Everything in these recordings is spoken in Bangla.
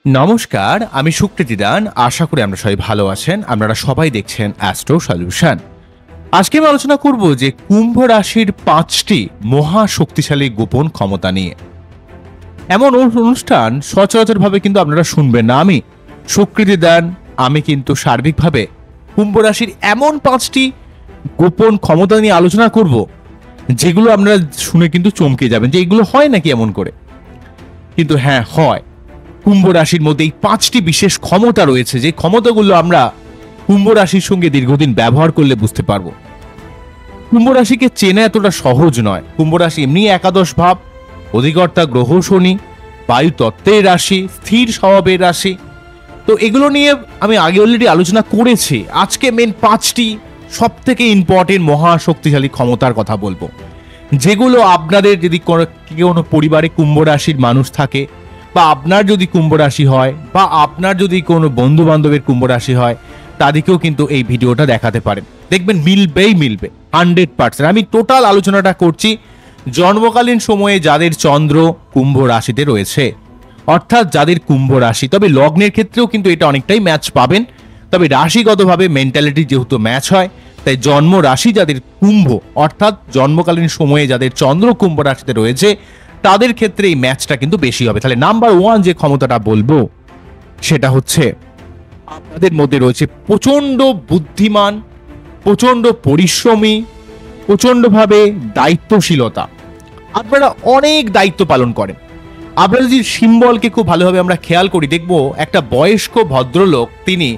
নমস্কার, আমি সুকৃতি দান। আশা করি আমরা সবাই ভালো আছেন। আপনারা সবাই দেখছেন অ্যাস্ট্রো সলিউশন। আজকে আমি আলোচনা করব যে কুম্ভ রাশির 5টি মহা শক্তিশালী গোপন ক্ষমতা নিয়ে। এমন অনুষ্ঠান সচরাচরভাবে কিন্তু আপনারা শুনবেন না। আমি সুকৃতি দান, আমি কিন্তু সার্বিকভাবে কুম্ভ রাশির এমন 5টি গোপন ক্ষমতা নিয়ে আলোচনা করব যেগুলো আপনারা শুনে কিন্তু চমকে যাবেন যে এগুলো হয় নাকি এমন করে। কিন্তু হ্যাঁ, হয়। কুম্ভ রাশির মধ্যে এই 5টি বিশেষ ক্ষমতা রয়েছে, যে ক্ষমতাগুলো আমরা কুম্ভ রাশির সঙ্গে দীর্ঘদিন ব্যবহার করলে বুঝতে পারবো। কুম্ভ রাশিকে চেনা এতটা সহজ নয়। কুম্ভ রাশি এমনি একাদশ ভাব, অধিকর্তা গ্রহ শনি, বায়ু তত্ত্বের রাশি, স্থির স্বভাবের রাশি। তো এগুলো নিয়ে আমি আগে অলরেডি আলোচনা করেছি। আজকে মেন 5টি সব থেকে ইম্পর্টেন্ট মহা শক্তিশালী ক্ষমতার কথা বলবো, যেগুলো আপনাদের যদি কোনো পরিবারে কুম্ভ রাশির মানুষ থাকে, বা আপনার যদি কুম্ভ রাশি হয়, বা আপনার যদি কোনো বন্ধু বান্ধবের কুম্ভ রাশি হয়, তাদেরকেও কিন্তু এই ভিডিওটা দেখাতে পারেন। দেখবেন মিলবে 100%। আমি টোটাল আলোচনাটা করছি জন্মকালীন সময়ে যাদের চন্দ্র কুম্ভ রাশিতে রয়েছে, অর্থাৎ যাদের কুম্ভ রাশি। তবে লগ্নের ক্ষেত্রেও কিন্তু এটা অনেকটাই ম্যাচ পাবেন। তবে রাশিগতভাবে মেন্টালিটি যেহেতু ম্যাচ হয়, তাই জন্ম রাশি যাদের কুম্ভ, অর্থাৎ জন্মকালীন সময়ে যাদের চন্দ্র কুম্ভ রাশিতে রয়েছে, তাদের ক্ষেত্রে এই ম্যাচটা কিন্তু বেশি হবে। তাহলে নাম্বার 1 যে ক্ষমতাটা বলবো সেটা হচ্ছে আপনাদের মধ্যে রয়েছে প্রচন্ড বুদ্ধিমান, প্রচন্ড পরিশ্রমী, প্রচন্ডভাবে দায়িত্বশীলতা। আপনারা অনেক দায়িত্ব পালন করেন। আপনারা যদি সিম্বলকে খুব ভালোভাবে আমরা খেয়াল করি, দেখবো একটা বয়স্ক ভদ্রলোক, তিনি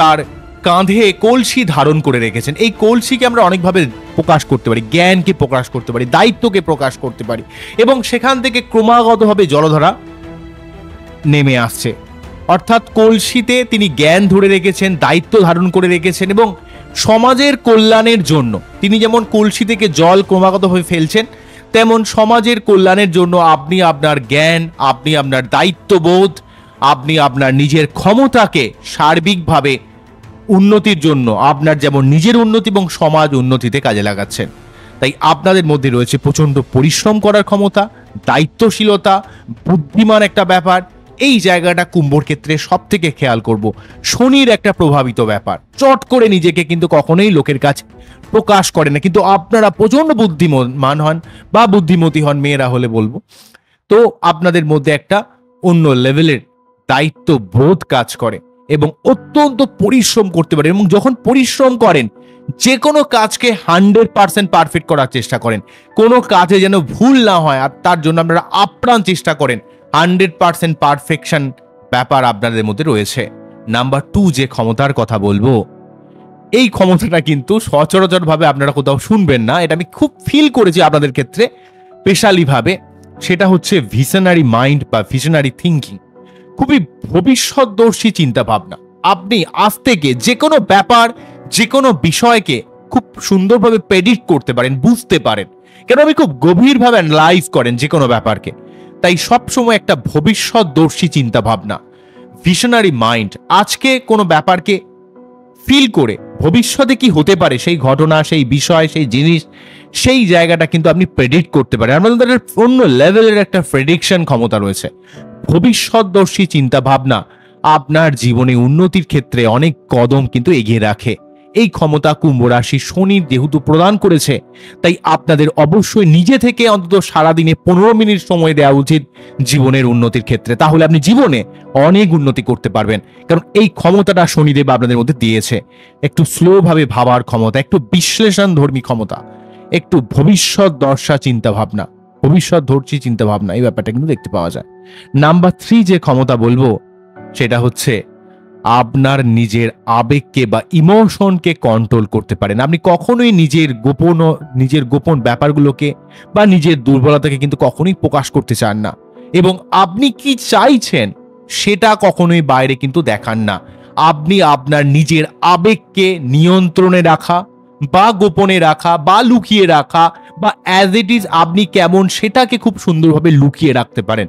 তার কাঁধে কলসি ধারণ করে রেখেছেন। এই কলসিকে আমরা অনেকভাবে প্রকাশ করতে পারি, জ্ঞানকে প্রকাশ করতে পারি, দায়িত্বকে প্রকাশ করতে পারি, এবং সেখান থেকে ক্রমাগতভাবে জলধারা নেমে আসছে। অর্থাৎ কলসিতে তিনি জ্ঞান ধরে রেখেছেন, দায়িত্ব ধারণ করে রেখেছেন, এবং সমাজের কল্যাণের জন্য তিনি যেমন কলসি থেকে জল ক্রমাগতভাবে ফেলছেন, তেমন সমাজের কল্যাণের জন্য আপনি আপনার জ্ঞান, আপনি আপনার দায়িত্ববোধ, আপনি আপনার নিজের ক্ষমতাকে সার্বিকভাবে উন্নতির জন্য, আপনার যেমন নিজের উন্নতি এবং সমাজ উন্নতিতে কাজে লাগাচ্ছেন। তাই আপনাদের মধ্যে রয়েছে প্রচন্ড পরিশ্রম করার ক্ষমতা, দায়িত্বশীলতা, বুদ্ধিমান একটা ব্যাপার। এই জায়গাটা কুম্ভর ক্ষেত্রে সব থেকে খেয়াল করব। শনির একটা প্রভাবিত ব্যাপার, চট করে নিজেকে কিন্তু কখনোই লোকের কাছে প্রকাশ করে না, কিন্তু আপনারা প্রচন্ড বুদ্ধিমান হন বা বুদ্ধিমতী হন, মেয়েরা হলে বলবো। তো আপনাদের মধ্যে একটা অন্য লেভেলের দায়িত্ব বোধ কাজ করে, এবং অত্যন্ত পরিশ্রম করতে পারেন। এবং যখন পরিশ্রম করেন, যে কোনো কাজকে 100% পারফেক্ট করার চেষ্টা করেন। কোনো কাজে যেন ভুল না হয়, আর তার জন্য আপনারা আপ্রাণ চেষ্টা করেন। 100% পারফেকশন ব্যাপার আপনাদের মধ্যে রয়েছে। নাম্বার 2 যে ক্ষমতার কথা বলবো, এই ক্ষমতাটা কিন্তু সচরাচরভাবে আপনারা কোথাও শুনবেন না। এটা আমি খুব ফিল করেছি আপনাদের ক্ষেত্রে স্পেশালি ভাবে। সেটা হচ্ছে ভিশনারি মাইন্ড বা ভিশনারি থিঙ্কিং। খুবই ভবিষ্যৎদর্শী চিন্তা ভাবনা। আপনি আজ থেকে যে কোনো ব্যাপার, যে কোনো বিষয়কে খুব সুন্দরভাবে প্রেডিক্ট করতে পারেন, বুঝতে পারেন, কেন আপনি খুব গভীরভাবে অ্যানালাইজ করেন যে কোনো ব্যাপারকে। তাই সবসময় একটা ভবিষ্যৎদর্শী চিন্তা ভাবনা, ভিশনারি মাইন্ড, আজকে কোনো ব্যাপারকে ফিল করে ভবিষ্যতে কি হতে পারে সেই ঘটনা, সেই বিষয়, সেই জিনিস, সেই জায়গাটা কিন্তু আপনি প্রেডিক্ট করতে পারেন। আমাদের অন্য লেভেলের একটা প্রেডিকশন ক্ষমতা রয়েছে। ভবিষ্যৎদর্শী চিন্তা ভাবনা আপনার জীবনে উন্নতির ক্ষেত্রে অনেক কদম কিন্তু এগিয়ে রাখে। এই ক্ষমতা কুম্ভ রাশি শনি যেহেতু প্রদান করেছে, তাই আপনাদের অবশ্যই নিজে থেকে অন্তত সারাদিনে 15 মিনিট সময় দেওয়া উচিত জীবনের উন্নতির ক্ষেত্রে। তাহলে আপনি জীবনে অনেক উন্নতি করতে পারবেন, কারণ এই ক্ষমতাটা শনিদেব আপনাদের মধ্যে দিয়েছে। একটু স্লোভাবে ভাবার ক্ষমতা, একটু বিশ্লেষণধর্মী ক্ষমতা, একটু ভবিষ্যৎ দর্শা চিন্তা ভাবনা, ভবিষ্যৎদর্শী চিন্তা ভাবনা, এই ব্যাপারটা কিন্তু দেখতে পাওয়া যায়। নাম্বার 3 যে ক্ষমতা বলবো সেটা হচ্ছে আপনার নিজের আবেগকে বা ইমোশনকে কন্ট্রোল করতে পারেন। আপনি কখনোই নিজের গোপন ব্যাপারগুলোকে বা নিজের দুর্বলতাকে কিন্তু কখনোই প্রকাশ করতে চান না, এবং আপনি কি চাইছেন সেটা কখনোই বাইরে কিন্তু দেখান না। আপনি আপনার নিজের আবেগকে নিয়ন্ত্রণে রাখা বা গোপনে রাখা বা লুকিয়ে রাখা, বা অ্যাজ ইট ইজ আপনি কেমন সেটাকে খুব সুন্দরভাবে লুকিয়ে রাখতে পারেন।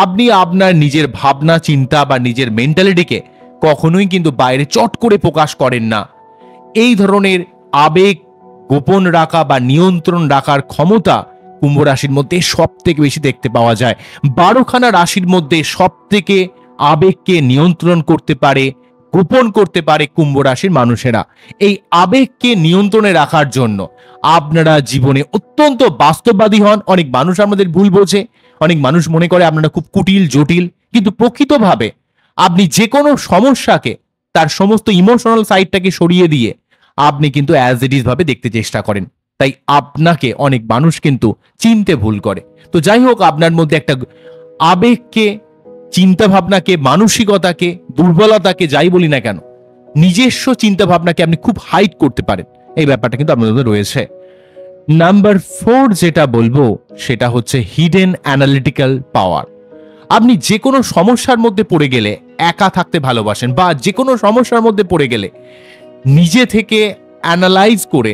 আপনি আপনার নিজের ভাবনা চিন্তা বা নিজের মেন্টালিটিকে কখনোই কিন্তু বাইরে চট করে প্রকাশ করেন না। এই ধরনের আবেগ গোপন রাখা বা নিয়ন্ত্রণ রাখার ক্ষমতা কুম্ভ রাশির মধ্যে সব থেকে বেশি দেখতে পাওয়া যায়। 12খানা রাশির মধ্যে সব থেকে আবেগকে নিয়ন্ত্রণ করতে পারে, গোপন করতে পারে কুম্ভ রাশির মানুষেরা। এই আবেগকে নিয়ন্ত্রণে রাখার জন্য আপনারা জীবনে অত্যন্ত বাস্তববাদী হন। অনেক মানুষ আমাদের ভুল বোঝে, অনেক মানুষ মনে করে আপনারা খুব কুটিল জটিল, কিন্তু প্রকৃতভাবে আপনি যে কোনো সমস্যাকে তার সমস্ত ইমোশনাল সাইডটাকে সরিয়ে দিয়ে আপনি কিন্তু অ্যাজ ইট ইজ ভাবে দেখতে চেষ্টা করেন। তাই আপনাকে অনেক মানুষ কিন্তু চিনতে ভুল করে। তো যাই হোক, আপনার মধ্যে একটা আবেগকে, চিন্তা ভাবনাকে, মানসিকতাকে, দুর্বলতাকে যাই বলি না কেন, নিজস্ব চিন্তা ভাবনাকে আপনি খুব হাইড করতে পারেন। এই ব্যাপারটা কিন্তু আপনার মধ্যে রয়েছে। নাম্বার 4 যেটা বলবো সেটা হচ্ছে হিডেন অ্যানালিটিক্যাল পাওয়ার। আপনি যে কোনো সমস্যার মধ্যে পড়ে গেলে একা থাকতে ভালোবাসেন, বা যে কোনো সমস্যার মধ্যে পড়ে গেলে নিজে থেকে অ্যানালাইজ করে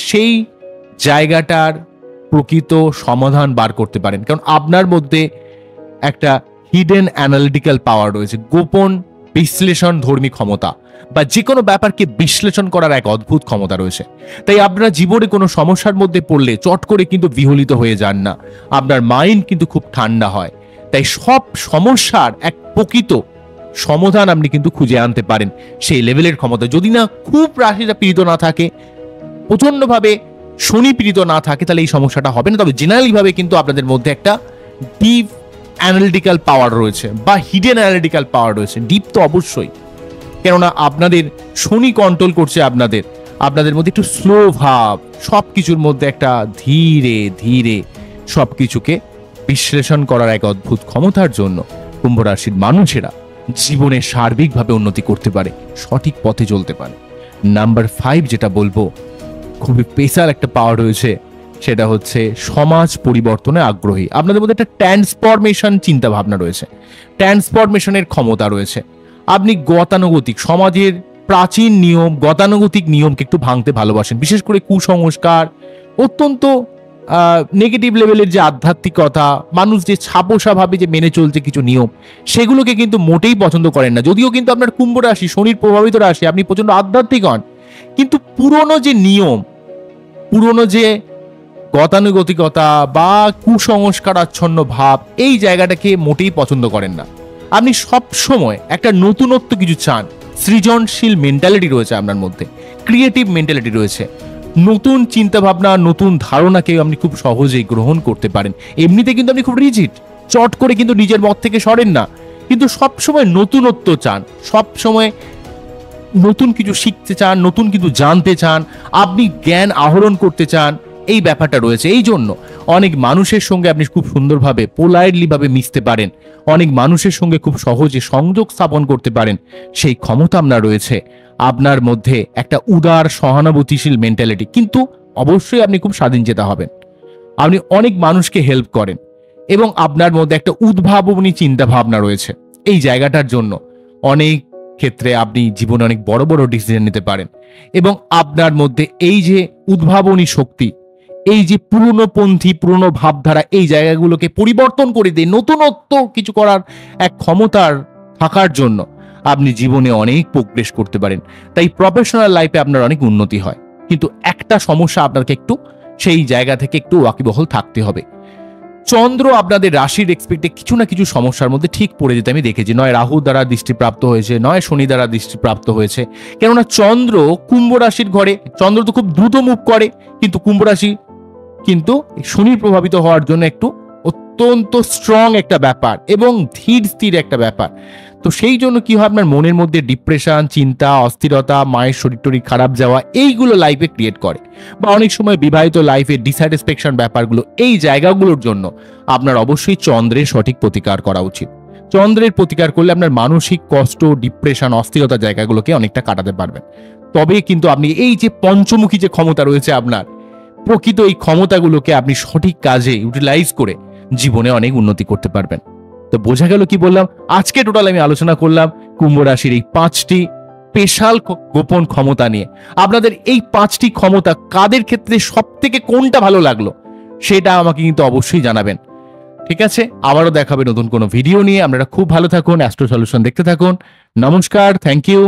সেই জায়গাটার প্রকৃত সমাধান বার করতে পারেন। কারণ আপনার মধ্যে একটা হিডেন অ্যানালিটিক্যাল পাওয়ার রয়েছে, গোপন বিশ্লেষণ ধর্মী ক্ষমতা, বা যে কোনো ব্যাপারকে বিশ্লেষণ করার এক অদ্ভুত ক্ষমতা রয়েছে। তাই আপনারা জীবনে কোনো সমস্যার মধ্যে পড়লে চট করে কিন্তু বিহলিত হয়ে যান না, আপনার মাইন্ড কিন্তু খুব ঠান্ডা হয়। তাই সব সমস্যার এক প্রকৃত সমাধান আপনি কিন্তু খুঁজে আনতে পারেন, সেই লেভেলের ক্ষমতা। যদি না খুব রাশিটা পীড়িত না থাকে, প্রচন্ডভাবে শনি পীড়িত না থাকে, তাহলে এই সমস্যাটা হবে না। তবে জেনারেলি ভাবে কিন্তু আপনাদের মধ্যে একটা ডিপ অ্যানালিটিক্যাল পাওয়ার রয়েছে, বা হিডেন অ্যানালিটিক্যাল পাওয়ার রয়েছে। ডিপ তো অবশ্যই, কেননা আপনাদের শনি কন্ট্রোল করছে আপনাদের মধ্যে একটু স্লো ভাব, সবকিছুর মধ্যে একটা ধীরে ধীরে সবকিছুকে বিশ্লেষণ করার এক অদ্ভুত ক্ষমতার জন্য কুম্ভ রাশির মানুষেরা জীবনে সার্বিকভাবে উন্নতি করতে পারে, সঠিক পথে চলতে পারে। নাম্বার 5 যেটা বলবো, খুবই স্পেশাল একটা পাওয়ার রয়েছে, সেটা হচ্ছে সমাজ পরিবর্তনে আগ্রহী। আপনাদের মধ্যে একটা ট্রান্সফরমেশন চিন্তা ভাবনা রয়েছে, ট্রান্সফরমেশনের ক্ষমতা রয়েছে। আপনি গতানুগতিক সমাজের প্রাচীন নিয়ম, গতানুগতিক নিয়মকে একটু ভাঙতে ভালোবাসেন, বিশেষ করে কুসংস্কার, অত্যন্ত নেগেটিভ লেভেলের যে আধ্যাত্মিকতা, মানুষ যে ছাপোষাভাবে যে মেনে চলছে কিছু নিয়ম, সেগুলোকে কিন্তু মোটেই পছন্দ করেন না। যদিও কিন্তু আপনার কুম্ভ রাশি শনির প্রভাবিত রাশি, আপনি প্রচন্ড আধ্যাত্মিক হন, কিন্তু পুরনো যে নিয়ম, পুরনো যে গতানুগতিকতা বা কুসংস্কার আচ্ছন্ন ভাব, এই জায়গাটাকে মোটেই পছন্দ করেন না। আপনি সব সময় একটা নতুনত্ব কিছু চান, সৃজনশীল মেন্টালিটি রয়েছে আপনার মধ্যে, ক্রিয়েটিভ মেন্টালিটি রয়েছে, নতুন চিন্তা ভাবনা, নতুন ধারণাকে আপনি খুব সহজেই গ্রহণ করতে পারেন। এমনিতে কিন্তু আপনি খুব রিজিড, চট করে কিন্তু নিজের মত থেকে সরেন না, কিন্তু সব সময় নতুনত্ব চান, সব সময় নতুন কিছু শিখতে চান, নতুন কিছু জানতে চান, আপনি জ্ঞান আহরণ করতে চান, এই ব্যাপারটা রয়েছে। এই জন্য অনেক মানুষের সঙ্গে আপনি খুব সুন্দরভাবে পোলাইটলি ভাবে মিশতে পারেন, অনেক মানুষের সঙ্গে খুব সহজে সংযোগ স্থাপন করতে পারেন, সেই ক্ষমতা আপনার রয়েছে। আপনার মধ্যে একটা উদার সহানুভূতিশীল মেন্টালিটি, কিন্তু অবশ্যই আপনি খুব স্বাধীনচেতা হবেন। আপনি অনেক মানুষকে হেল্প করেন, এবং আপনার মধ্যে একটা উদ্ভাবনী চিন্তা ভাবনা রয়েছে। এই জায়গাটার জন্য অনেক ক্ষেত্রে আপনি জীবনে অনেক বড় বড় ডিসিশন নিতে পারেন, এবং আপনার মধ্যে এই যে উদ্ভাবনী শক্তি, এই যে পুরনোপন্থী পুরনো ভাবধারা, এই জায়গাগুলোকে পরিবর্তন করে দিয়ে নতুনত্ব কিছু করার এক ক্ষমতার থাকার জন্য আপনি জীবনে অনেক প্রোগ্রেস করতে পারেন। তাই প্রফেশনাল লাইফে আপনার অনেক উন্নতি হয়, কিন্তু একটা সমস্যা, আপনাকে একটু সেই জায়গা থেকে একটু ওয়াকিবহল থাকতে হবে। চন্দ্র আপনাদের রাশির এক্সপেক্টে কিছু না কিছু সমস্যার মধ্যে ঠিক পড়ে যেতে আমি দেখেছি, নয় রাহু দ্বারা দৃষ্টিপ্রাপ্ত হয়েছে, নয় শনি দ্বারা দৃষ্টিপ্রাপ্ত হয়েছে। কেননা চন্দ্র কুম্ভ রাশির ঘরে, চন্দ্র তো খুব দ্রুত মুভ করে, কিন্তু কুম্ভ রাশি কিন্তু শনি প্রভাবিত হওয়ার জন্য একটু অত্যন্ত স্ট্রং একটা ব্যাপার এবং ধীর স্থির একটা ব্যাপার। তো সেই জন্য কি হয়, আপনার মনের মধ্যে ডিপ্রেশন, চিন্তা, অস্থিরতা, মায়ের শরীর টরীর খারাপ যাওয়া, এইগুলো লাইফে ক্রিয়েট করে। বা অনেক সময় বিবাহিত লাইফে ডিস্যাটিসফ্যাকশন ব্যাপারগুলো, এই জায়গাগুলোর জন্য আপনার অবশ্যই চন্দ্রের সঠিক প্রতিকার করা উচিত। চন্দ্রের প্রতিকার করলে আপনার মানসিক কষ্ট, ডিপ্রেশন, অস্থিরতা জায়গাগুলোকে অনেকটা কাটাতে পারবেন। তবে কিন্তু আপনি এই যে পঞ্চমুখী যে ক্ষমতা রয়েছে আপনার, প্রকৃত এই ক্ষমতাগুলোকে আপনি সঠিক কাজে ইউটিলাইজ করে জীবনে অনেক উন্নতি করতে পারবেন। তো বোঝা গেল কি বললাম? আজকে টোটাল আমি আলোচনা করলাম কুম্ভ রাশির এই 5টি স্পেশাল গোপন ক্ষমতা নিয়ে। আপনাদের এই 5টি ক্ষমতা কাদের ক্ষেত্রে সব থেকে কোনটা ভালো লাগলো সেটা আমাকে কিন্তু অবশ্যই জানাবেন। ঠিক আছে, আবারও দেখাবে নতুন কোনো ভিডিও নিয়ে। আপনারা খুব ভালো থাকুন, অ্যাস্ট্রো সলিউশন দেখতে থাকুন। নমস্কার, থ্যাংক ইউ।